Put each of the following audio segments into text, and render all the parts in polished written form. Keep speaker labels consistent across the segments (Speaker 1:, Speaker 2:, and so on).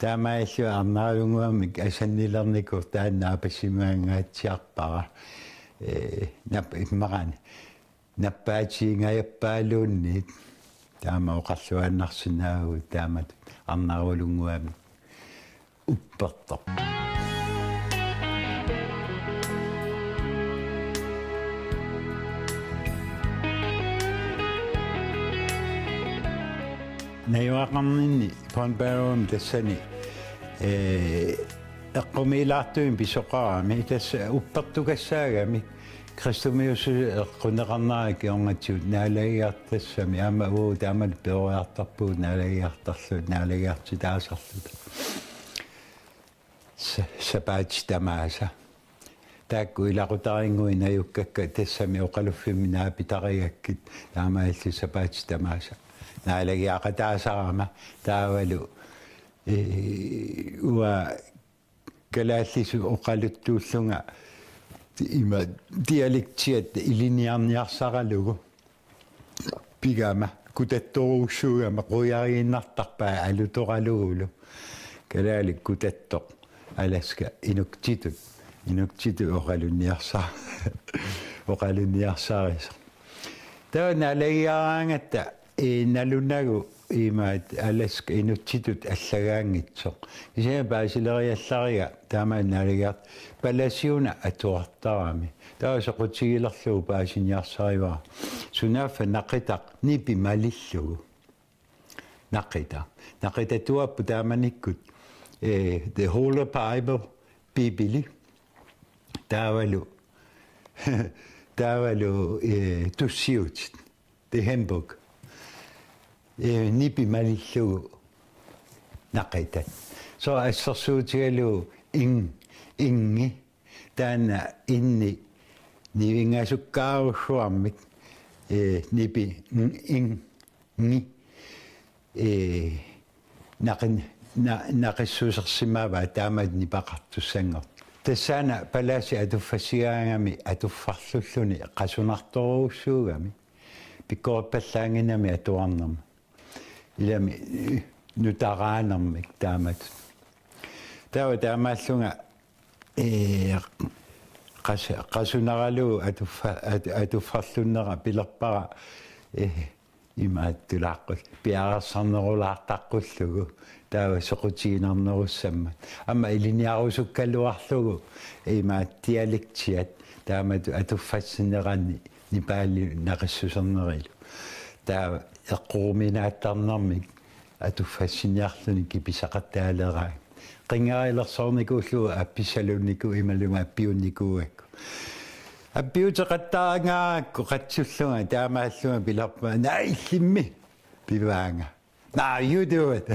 Speaker 1: таамааллу арнаарунguamik асаннилерникур тааннаа пассимаангаатсиарпара нап иммарани наппаатиингаяппаалуунни таама оқарлуааннарсинаагу таамат арнаарулунгуами упперто наюақарнинни понбаруум тассани эққумилаартуин писоқарами тасса уппертукассаагами кристомиусу эққунеқарнаа киорнатсуут наалагиартассами аама уу таамал пеориартарпуут наалагиартарлут наалагиартитаасарлут сапаати тамааса таакку илақутарингуи наюккакка тассами оқалуффими наапитариаккит таамаалли сапаати тамааса наалагиақатаасарама таавалу уа калааллису оқалуттууллунга има диалектиат илиниарниарсаралугу пигама кутатторуусsuugама қуярииннартарпаа алуторалугулу калаали кутаттоқ аласка инуктиту оқалунниарсаа оқалунниарсаарис таа налагиараангатта налунагу имаат аласка инуттитут аллагаангитсоқ исаа баасилериалларига таамаа налигаат паласиуна атуартарами таа соқутигилерлугу паасиниарсариваа сунааффа нақитақ нипи малиллугу нақитатуаппу тааманиккут the whole bible бибили таавалу туссиут the handbook нипи малиллугу нақитат so ассерсуутигалу инги таана инни нивингасуккаарусsuarmik нипи инги нақиссуусерсимаава таамаат нипақартуссангор тассаана палааси атуффассигаангами атуффарлуллуни қасунарторуусsuugami пиккорпаллаангинами атуарнерма илами нутараанермик таамат таамааллунга qasунаралу атуффарлуннера пилерпара имааттулааққул пиарерсарнерулаартаққуллугу таава соқутигинарнеруссаммат амма илиниарусуккалуарлугу имаат диалектиат таамату атуффассинеранни нипаали нақиссусернерилу таава эққууминааттарнэрмик атуффассиниарлуни киписақаттаалераа qingarillersornikuullu appissalunniku imalunga appiunnikууakku аппиутеқаттаагаакку қатсуллунга таамааллунга пиларпа наиллимми пиваанга you do it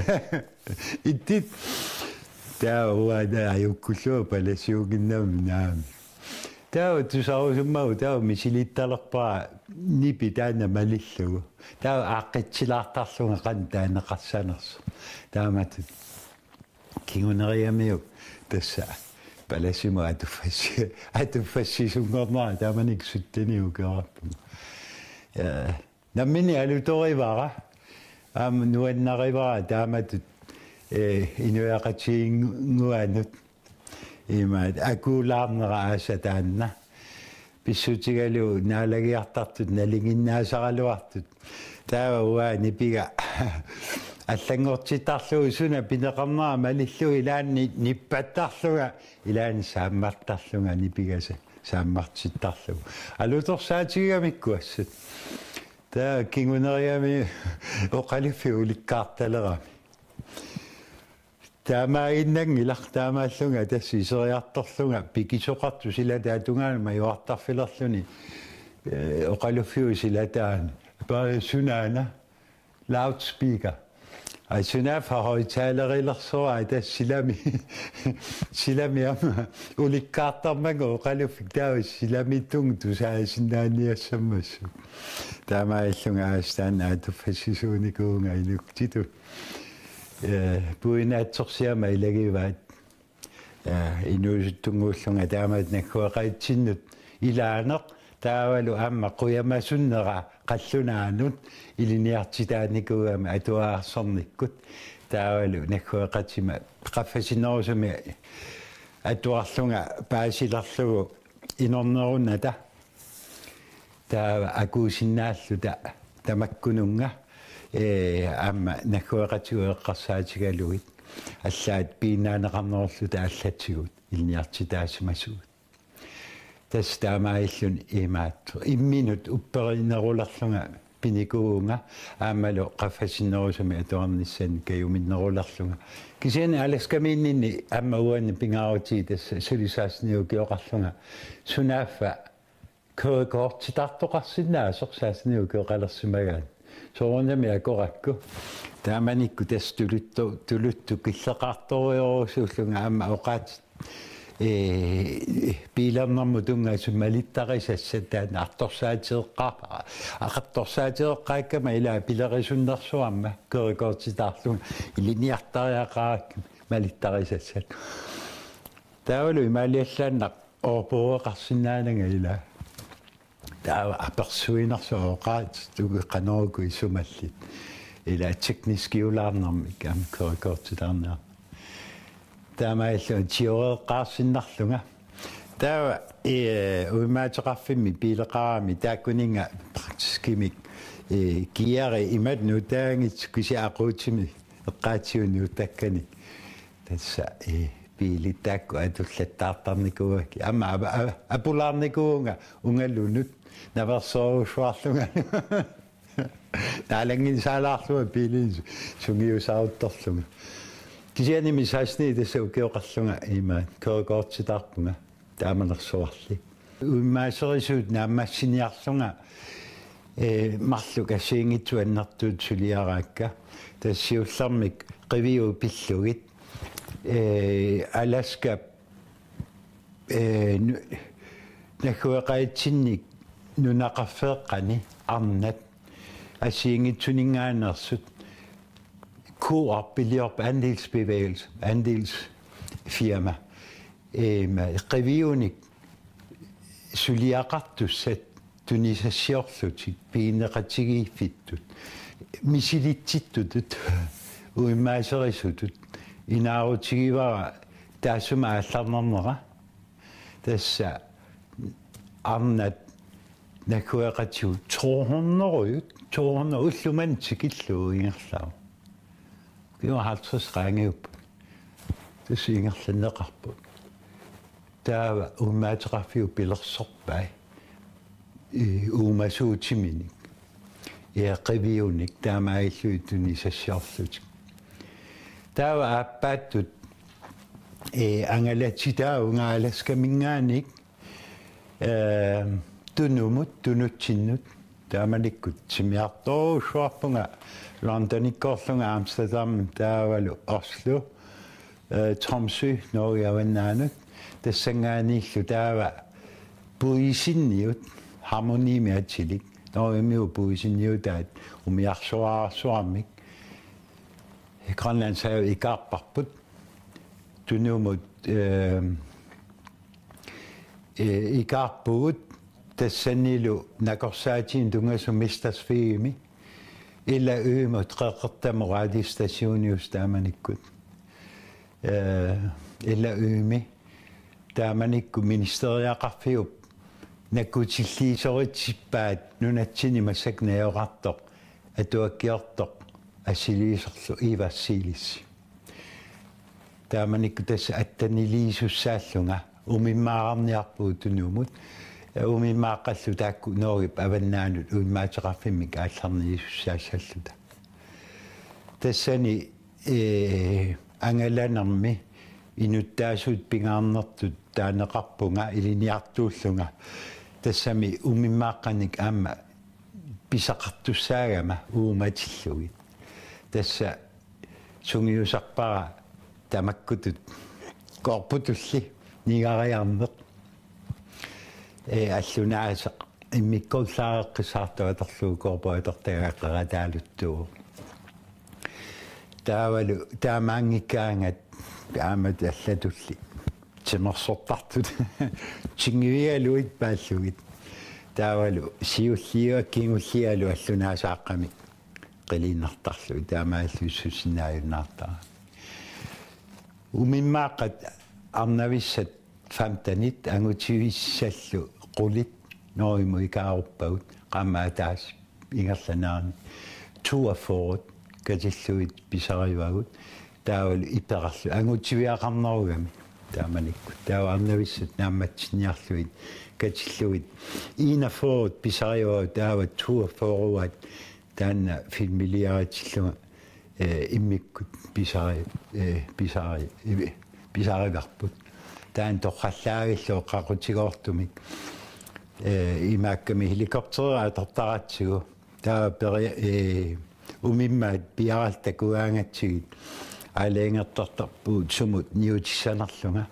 Speaker 1: иттит таауада аюккуллуа паласиугиннам наам таа тусаусуммау таа мисилитталерпаа нипи таана малиллугу таа ааққитсилаартарлунга қан таанеқарсанерс таамат кингунериамиу тасса паласиму атуффассисунгорнаа тааманик суттаниу кераппу наммини алуторивара нуаннаривара тааматут инуяқатиингуанут имаат акуулаарнера аасатаанна писсутигалу наалагиартартут налигиннаасаралуартут таава уаа нипига аллангортитарлугу суна пинеқарнаа малиллу илаанни ниппаттарлуга илаани сааммартарлуга нипигаса сааммартиттарлугу алуторсаатигамиккуассат таа кингунериами оқалиффи уликкаарталерами таамаиннан илартаамааллунга тасси исериарторлунга пикисоқарту силатаатунгаама юартарфилерлуни оқалуффиу силатаан баа сунаана loudspeaker Aisunaf har højtaleriller der silami am ulikkaartar mango qaluffiktaa silami tungtu saasinaaniassammassu taamaallunga aastaan aatuffasisuunikuunga inuktitu puinaatsorsiama ilagivaat inuusuttunguullunga taamaat nakkuaqaitsinut ilaaneq taavalu amma quyamasunnera qallunaanut iliniartitaanikuuama atuaarsornikkut таавалу наккуэқатима qaffasinerusumi atuarlunga paasilarlugu inornerunata taava akuusinnaalluta tamakkununga amma nakkueqatigeeqqarsaatigaluit аллаат пиинааneqarnerulluta аллатсигут илниартитаасимасуут тастаамаиллун имаатту имминут упперинеруларлунга пиникуунга аамалу qaffasinerusumi atuarnissan каюминнеруларлунга кисиани аласкамииннинни аммауани пингаарути тасса сулисаасниу киоқарлунга сунааффа коорtitартоқарсинаа сорсаасниу киоқалерсимагаан соорнами акоракку тааманикку тас тулутту киллеқарториорусууллунга аама оqaat пилернэрму тунгасумалиттарисассатаана арторсаатиеққарпара ақарторсаатиеққааккама илаа пилерисуннэрсуамма коорtitарлунга илиниартариақаак малиттарисассат таавалу имаалиаллааннақ оопуеқарсинаанага илаа таава аперсуинерсоо оqaat тугеқанорку исумаллит илаа технискиулаарнэрмик аама коорtitарнаа таамаиллу тиореққарсиннарлунга таава уимаатеқарфимми пилеқарами тааккунинга практискимик киари имат нутаангит кисиақуутими эққаатиуни утаккани тасса пилитаакку атуллаттаартарникуаки ама апулаарникуунга унгаллунут наверсоорусуарлунга таалангин саалаарлуа пилис сунгиусаруттарлунга кисиани мисаасни тасса укиоқарлунга има коорtitарпунга тааманерсуарли уимаасерисуут нааммассиниарлунга марлу кассиингитсуаннартуут сулиараакка тассиуллармик қивиу пиллугит Alaska накуэқаатсинник нунақарфеэққани арнат асиингитсунингаанерсут коорпилиорп andelsbevægelse andelsfirma qivionik suliaqartussat tunisasiorlutik piineqatigiifittut misilitsittutut uimaaserisutut inaarutigivaga taassuma алларнернера тасса арнат накуэқатиу 200 уллуман тикиллуу ингерлаа кио 50 раангиуп тасси ингерланнеқарпут таава умаатеқарфиу пилерсорпай уумасуутиминик қивиуник таамаиллуи тунисассиорлутик таава аппааттут ангалатситаа унгааласкамингааник тунутсиннут тааманиккут симиарторуусуарпунга лондониккоорлунга амстердам таавалу осло тромсø норгаваннаанут тассангаанииллу таава пуисинниут хармонимиатсилик норгамиу пуисинниутаат умиарсуаарсуармик Grønlands have ikarparput tunumut ikarput tassanilu nakorsaatiin tungasummistasfiimi illa uumut qeqqertamu raadiostationius taamanikkut illa uumi taamanikku ministeriaqarfiup nakkutilliisoritsippaat nunatsini massaknajoqartoq atuakkiortoq асилиисерлу ивассиилисси тааманикку тасса аттанилиисуссааллунга умиммаарниарпуу тунумут умиммааққаллу таакку ноогип аваннаанут уиммаатеқарфиммик аалларниисуссаассаллута тассани ангаланерми инуттаасуут пингаарнертут таанеқарпунга илиниартууллунга тассами умиммааққаник аама писақартуссаагама ууматиллугит тасса сунгиусарпара тамаккутут корпутулли нигариарнеқ аллунаасеқ иммиккоуллаареққисаартуаторлуу корпоратортагааққаратаалуттуу таавалу таамаангиккаангат таамат аллатулли тимерсортартут чингивиалуит пааллугит таавалу сиуллиуа кингуллиалу аллунаасааққами qiliinartarlu taamaallуссусинааюннаартара умиммаақат арнависсат фамтанит ангутивиссаллу qulit noimo ikaaruppagут qaammaataas ingерланаани туафорут катиллуит писаривагут таавал иперарлу ангутивиақарнеругами тааманикку таава арнависсат наамматсиниарлуит катиллуит инафорут писаривагут таава туафоруат таанна филмилиаратиллуга иммиккут писариварпут таан тоққаллаагиллуу қақутигоортумик имаакками хеликоптераа тартаратсигу таа пери умиммаат пиаралтакуаангатсигит аленгертартарпуут сумут ниутиссанерлунга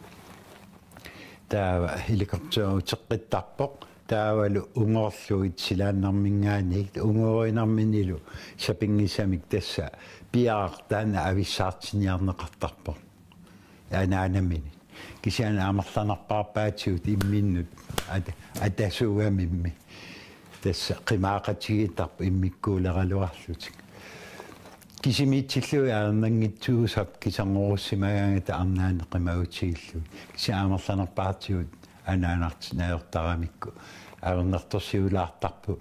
Speaker 1: таа хеликоптераа теққиттарпоқ таавалу унгоорлуит силааннармингааник унгооринарминилу сапингисамик тасса пиар таана ависсаартиниарнеқартарпоқ анаанамини кисиана амерланарпаарпаатиут имминнут атасуугамимми тасса қимаақатигитарпу иммиккуулералуарлутик кисимиитсиллуи аернангитсуусап кисангоруссимагаангата арнаана қимагутигиллу киси амерланарпаатиут анаанартинаёртарамикку аернерторсиулаартарпу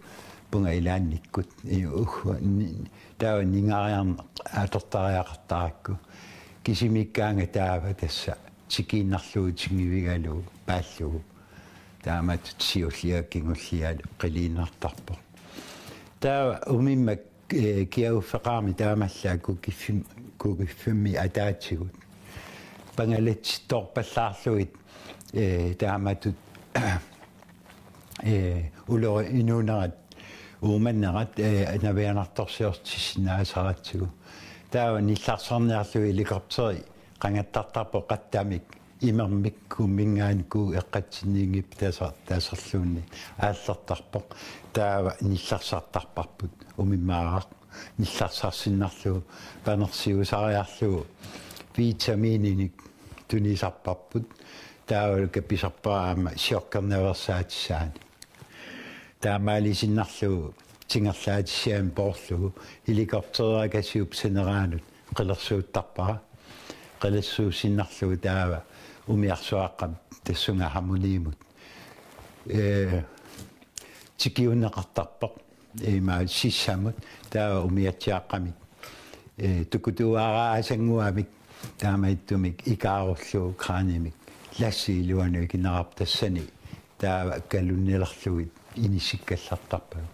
Speaker 1: пунга илаанниккут таава нингариарна атортариақартаракку кисимиккаанга таава тасса тикииннарлуутингивигалу пааллугу таамат сиуллиаккингуллиалу qiliinartarpo таава умиммак киауффеқарми таамаллаа кукиффимми атаатсигут пангалатситторпаллаарлуит тааматут улоо инунерат ууманнерат навианарторсиортиссинаасаратсигу таава нилларсарниарлуи helikopteri qangattартарпо qattaamik имермикку мингаанку эққатсинингип таасерлуунни ааллертарпо таава нилларсартарпарпут умиммаарақ нилларсарсиннарлугу панерсиусариарлугу витамининик тунисарпарпут таавал каписарпаама сиоккерневерсаатиссаани таамаалисиннарлугу тингерлаатиссаами поорлугу helikopterаа касиуп сенераанут қилерсууттарпара qalassууsinnarlugu taava umiarsuaqqam tassunga harmoniimut tikiunneqartarpoq ima sissamut taava umiatiaqqamik tukutuaraa asanguamik taamaittumik ikaarullugu kraanimik lassiiluanu kinarap tassani taava kalunnilerlugit inissikkallartarpagut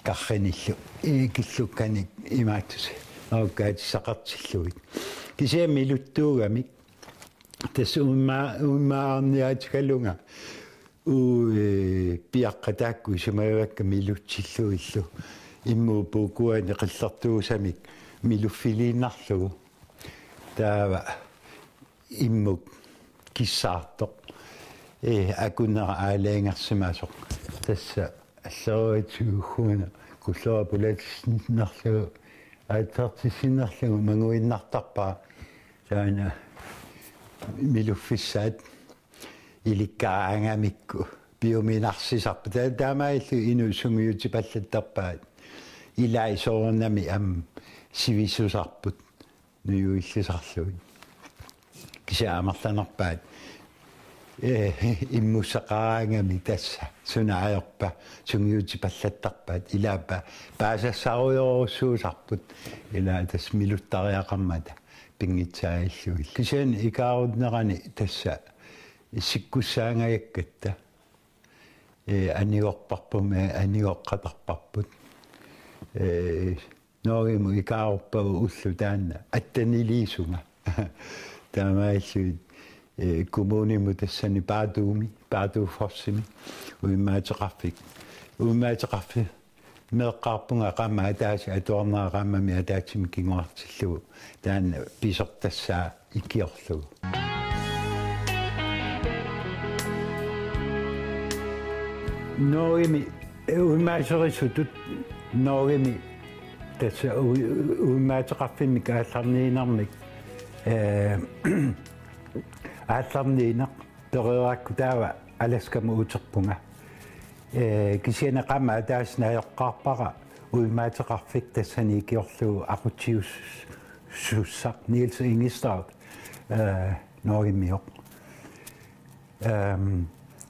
Speaker 1: qarrinillu ikillukkanik imaattusi aukaatisaqartillugit кисиами илуттуугамик тасс уммаарниатикалунга пиаққатаакку сумаавакка милутсиллуиллу иммуу пукуани қиллартуусамик милуффилииннарлугу таава иммук киссаартоқ акуннера аалаангерсимаасоқ тасса аллеруатсугуна куллуа пулатиснарлугу аттартиссиннарлугу мангуиннартарпаа таана милуффиссаат иликкааангамикку биоминарсисарпа таамаиллу ину сунгиутипаллаттарпаат илаисоорнами ам сивиссусарпут нуюиллисарлугит кисаамерланарпаат иммуссақараангами тасса сунаajorpa сунгиутипаллаттарпаат илаапа паасассаруйоруссуусарпут илаа тас милуттариақармата пингитсааиллуи кисаан икаарутнерани тасса сиккуссаангаяккатта аниорпарпума аниоққатарпарпут ноогиму икааруппагу уллу таанна аттанилиисунга таамаиллуит kommunimu tassani paatuufossimi uimmaatiqarfi meeqqaarpunga qaama ataasi atuarnaaqaamami ataatsimi kinguartillugu taanna pisortassaa ikkiorlugu noimi uimmaaseriссутут noogimi tassa uimmaatiqarfimik aallarniinarmik аалларниинақ перераакку таава аласкаму утерпунга кисиана қама атааснаёққарпара uimaataqarfik tassani kiorlugu aqutius sussaq Niels Ingestad Norge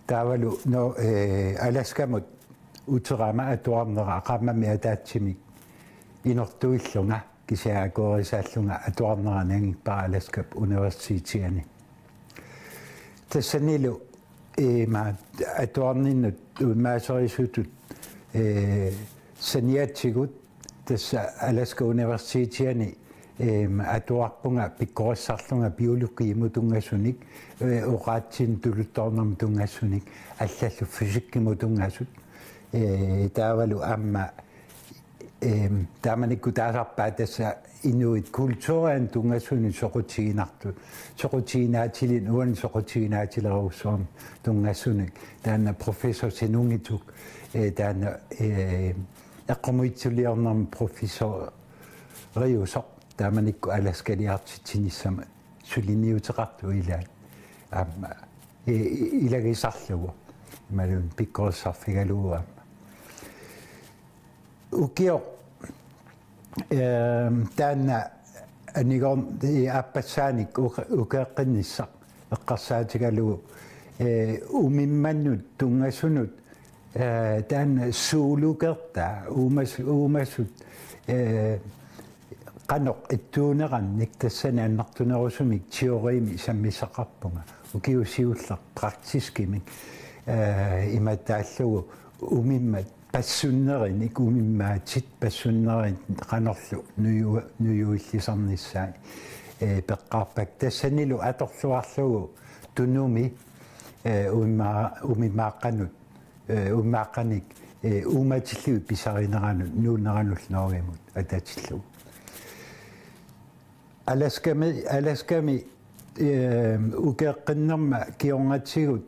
Speaker 1: taavalu no Alaskamut uterama atuarnera aqammami ataatsimik inortuillunga kisiaakoorisaallunga atuarneranangippa Alaskap universitetiani tassanilu ma atuarninnut uimaaserisutut saniatsigut tassa Alaska universitetiani atuarpunga pikkorissarlunga biologiimutungassunik oqaatsin tuluttornermu tungassunik allallu fysikkimutungassut taavalu amma taamanikku taasarpaa tassa inuit kultuuran tungassuni soqutiginaatilin uan soqutiginaatillerussuarn tungassunik taanna professor sinungituk taanna eqqumuitsuliornermu professor riusoq taamanikku alaskaliartitsinissama suliniuteqartu ilaat amma ilagisarlugu malun pikkorissarfigalugu amma ukio taanna anigorn appasaanik ukeeqqinissaq eqqarsaatigalugu umimmannut tungassunut taanna suulukertaa uumassut qanoq ittuunerannik tassani annartunerusumik teoriimi sammisaqarpunga ukiusiullaq praktiskimik imattaallugu umimmat passunnerin umimmaatsit passunnerin qanorlu nuyuillisarnissaai peqqarpak tassanilu atorluarlugu tunumi umimaaqqanut umimaaqqanik uumatillu pisarineranut nuuneranullooriamut atatillugu Alaskami ukeeqqinnerma kiorngatsigut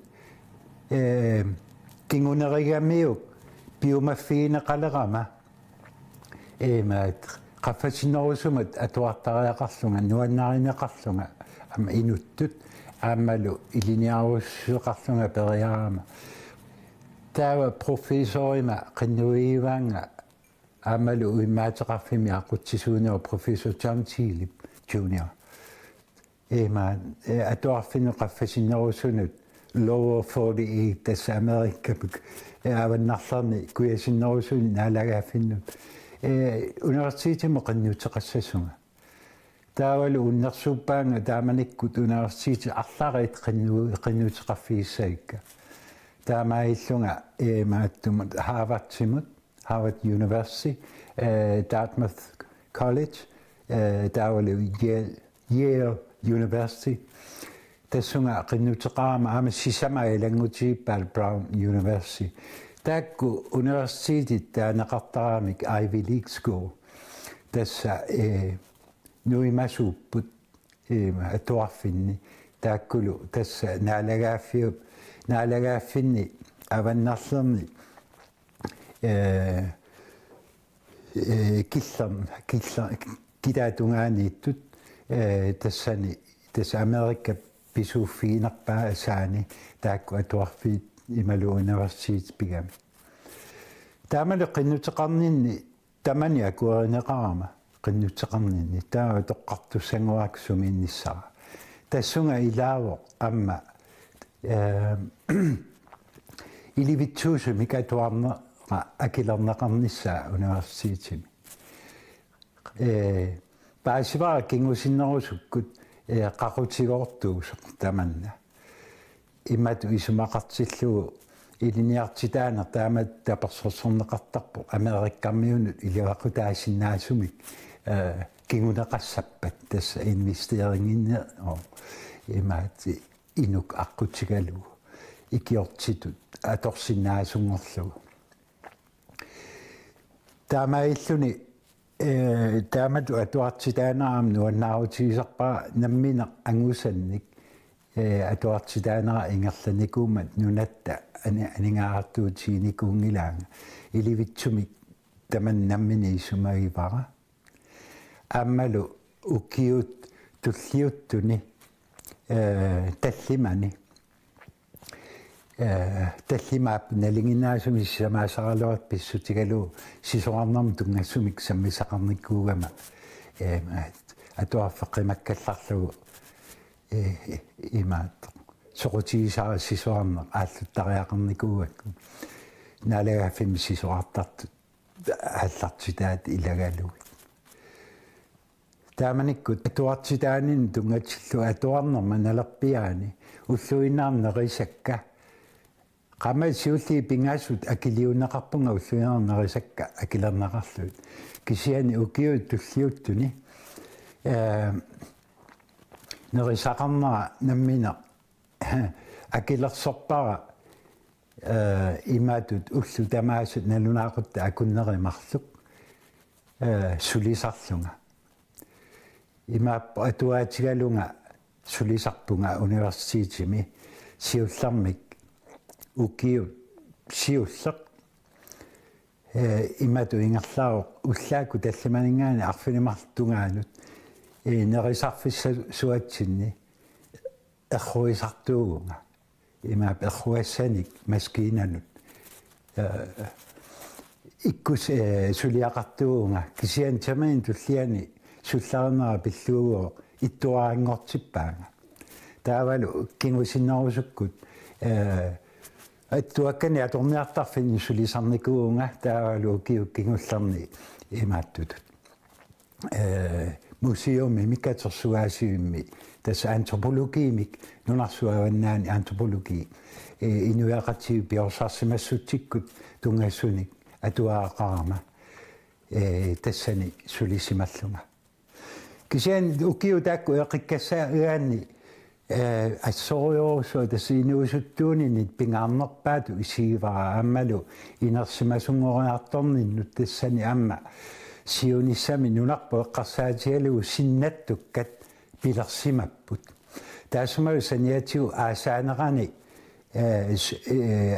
Speaker 1: kingunerigamiuk piumaffiineqalerama maat qaffasinerusumat atuartariaqarlunga nuannarineqarlunga ama inuttut aammalu iliniarusseqarlunga periarama taava professorima qinnuiivaanga aammalu uimmaateqarfimi aqutsisuunero professor John Tilip Junior atuarfinu qaffasinerusunut lower 48 tassa Amerikkapuk avannarlarni kuyasinnerusuni naalagaafinnut universitetimu qinnuuteqassassunga taavalu unnersuuppaanga taamanikkut universiteti arlariit qinnuuteqarfiissagikka taamaillunga maattumut Harvard University Dartmouth College taavalu Yale University tassunga qinnuteqaama amassisama ilangutiippaal Brown University taakku university taanaqartaramik Ivy League School tassa nuimasuupput atuarfinni taakkulu tassa naalagaaffinni avannarlerni kitaatungaaniittut tassani tassa Amerikka pisuuffiinerpaa asaani taakku atuarfiit imalu university pigami taamalu qinnuteqarninni tamani akuarineqarama qinnuteqarninni taa toqqartussanguaaksuminnissara tassunga ilaavo amma ilivitsuusumik atuarneqa akilerneqarnissaa universitimi paasivara kingusinnerusukkut qaqutigoortuusoq tamanna imatu isumaqartillugu iliniartitaaner taamat tapersorsorneqartarpu amerikkammiunut ilivaqutaasinnaassumik kinguneqassappat tassa investeringinne imaati inuk aqqutigalugu ikiortitut atorsinnaasungorlugu taamailluni taamatu atuartitaaneram nuannaarutigisarpaa nammina angusannik atuartitaanera ingerlanikuumat nunatta aningaartuutiinikuungilaanga ilivitsumik taman nammini sumagipara aammalu ukiut tulliuttuni tallimani таллимаап налингинаасуми самаасаралуат писсутигалу сисоарнарм тунгассумик саммисақарниккуугама атуарфеқимаккалларлугу имаат соқутигисаа сисоарнер ааллуттариақарникуугакку наалагаффими сисоартартут аллартитаат илагалугит тааманиккут атуартитаанин тунгатсиллу атуарнерма налерпиаани уллуинаарнерисакка qama siulli pingaasut akiliunaqarpunga ulluinernerisakka akilerneqarlut kisiani ukiut tulliuttuni nerisaqarnera nammina akilersorpara imaatut ullu tamaasut nalunaaqutta akunnerimarluk sulisarlunga imaappa atuaatigalunga sulisarpunga universitetimi siullarmik ukiu siulleq imatu ingerlaaruq ullaaku tallimaningaani arfinimartungaanut nerisarfissa suatsinni erruisartuugunga imaap erruassanik maskiinanut ikkus suliaqartuugunga kisian tamain tulliani sullarnera pilluuguo ittuaangortippaanga taavalu kingusinnerusukkut atuakkani atorniartarfini sulisarnikuunga taavalu kiukkingullarni imaattutut museumi mikatersuaasiummi tassa antropologiimik nunarsuavannaani antropologi inuaqatiu piorsaarsimassutikkut tungassunik atuaaqarama tassani sulisimallunga kisian ukiutaakku eqikkassaa iaanni assoriorusua tassiinuusuttuuninit pingaarnerpaatu isiivara ammalu inersimasungoriartorninnut tassani amma siunissami nunarpu eqqarsaatigalugu sinnattukkat pilersimapput taassumalu saniatiu aasaanerani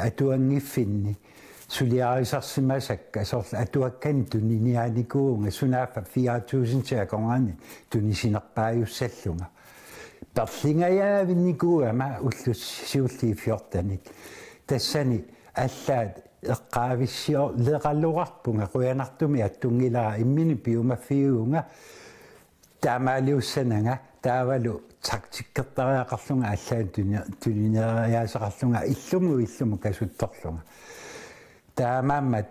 Speaker 1: atuangiffinni suliarisarsimasakka sorla atuakkani tuniniaanikuunga sunaafa 4000 taakongani tunisinerpaajussallunga perlingajaavinnikuama ullus siulli 14 tassani allaat eqqaavissio leqalluqarpunga quyanartumi attungilaa immini piumaffiugunga taamaaliussananga taavalu taktikkertariaqarlunga allaat tunineriaasaqarlunga illumu kasuttorlunga taamaammat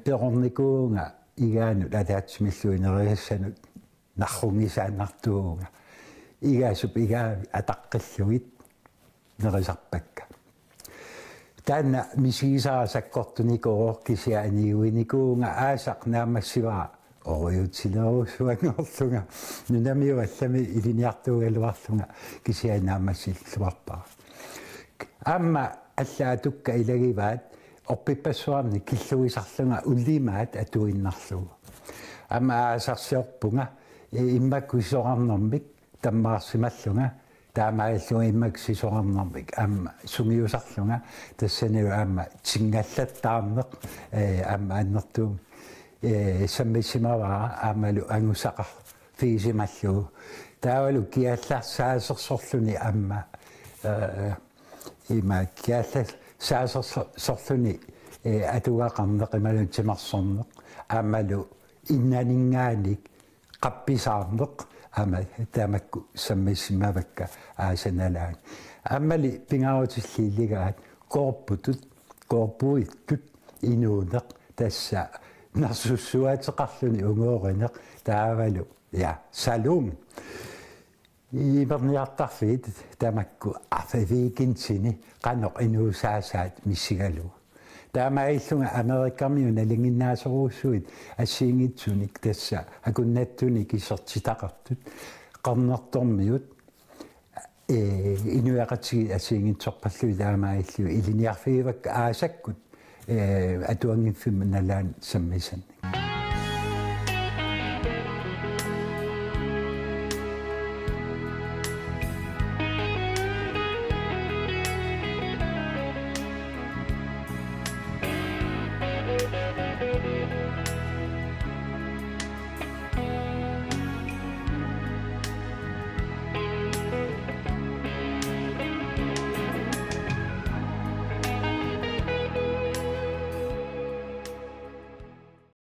Speaker 1: perornikuunga igaanut ataatsimilluineriassanut narrungisaannartuugunga igaasup igaavi ataqqillugit nerisarpakka taanna misigisaarasakkortunikoorkisiaaniuinikuunga aasaq naamassivara oriutsilerusuanngorlunga nunamiu allami iliniartuugaluarlunga kisianaamassillluarpara amma allaatukka ilagivaat orpipassuarni killugisarlunga ullimaat atuinnarlugu amma aasarsiorpunga immakkuisoqarnermik tammaarsimallunga taamaalluga immaksisoqarnermik amma sumiusarlunga tassaniu amma tingallattaarneq amma annertuum sammissimavara ammalu angusaqar fiisimallugu taavalu kiallarsaasерsorluni amma ima kiallarsaasерsorluni atuaqarneq imalu timarsorneq ammalu innaningaanik qappisaarneq ama tamakku sammissimavakka aasanalaani ammali pingarutilliiligaat korpuittut inuuneq tassa narsussuateqarluni ungoorineq taavalu ja salum iberniartarfiit tamakku arfaviikintsini qanoq inuusaasaat missigalu taamaillunga amerikkarmiu nalinginnaaseruussuit assiingitsunik tassa akunnattunik isertitaqartut qarnertormiut inuaqatigi assiingitsorpallu taamaillu iliniarfiivakka aasakkut atuangiffimma nalaan sammisanni